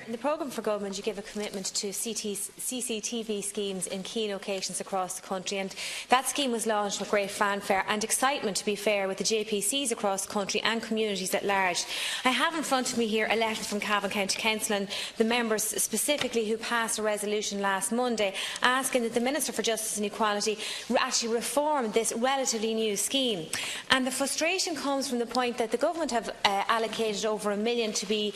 in the programme for government, you give a commitment to CCTV schemes in key locations across the country, and that scheme was launched with great fanfare and excitement, to be fair, with the JPCs across the country and communities at large. I have in front of me here a letter from Cavan County Council and the members specifically who passed a resolution last Monday asking that the Minister for Justice and Equality actually reform this relatively new scheme. And the frustration comes from the point that the government have allocated over £1 million to be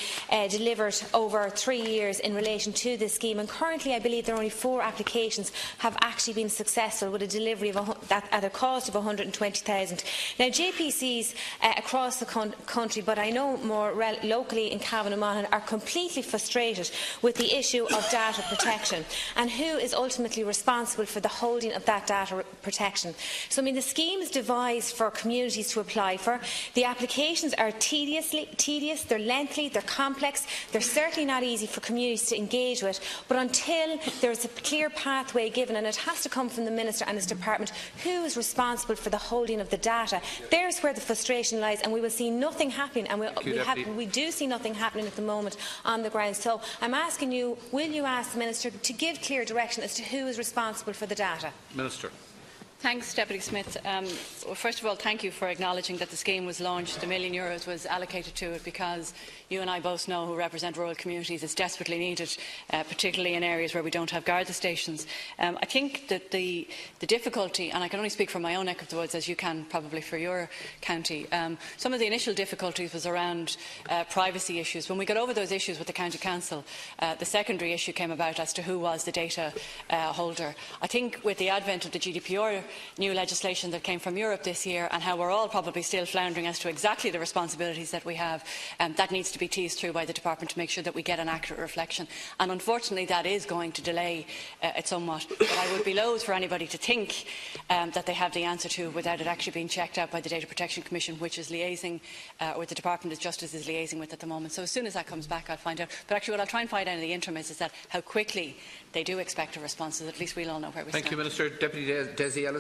delivered over 3 years in relation to this scheme, and currently I believe there are only 4 applications have actually been successful with a delivery of at a cost of £120,000. Now, JPCs across the country, but I know more locally in Cavan and Monaghan, are completely frustrated with the issue of data protection and who is ultimately responsible for the holding of that data protection. So, I mean, the scheme is devised for communities to apply for. The applications are tedious, they're lengthy, they're complex, they're certainly not easy for communities to engage with, but until there is a clear pathway given, and it has to come from the Minister and his department, who is responsible for the holding of the data, there's where the frustration lies, and we will see nothing happening, and we do see nothing happening at the moment on the ground. So I'm asking you, will you ask the Minister to give clear direction as to who is responsible for the data? Minister. Thanks, Deputy Smith. Well, first of all, thank you for acknowledging that the scheme was launched. €1 million was allocated to it because you and I both know, who represent rural communities, it's desperately needed, particularly in areas where we don't have Garda stations. I think that the difficulty, and I can only speak for my own neck of the woods, as you can probably for your county, some of the initial difficulties was around privacy issues. When we got over those issues with the County Council, the secondary issue came about as to who was the data holder. I think with the advent of the GDPR new legislation that came from Europe this year, and how we're all probably still floundering as to exactly the responsibilities that we have, that needs to be teased through by the Department to make sure that we get an accurate reflection. And unfortunately that is going to delay it somewhat. But I would be loath for anybody to think that they have the answer to without it actually being checked out by the Data Protection Commission, which is liaising, or the Department of Justice is liaising with at the moment. So as soon as that comes back, I'll find out. But actually what I'll try and find out in the interim is that how quickly they do expect a response, so that at least we'll all know where we stand. Thank you, Minister. Deputy Dessie Ellis.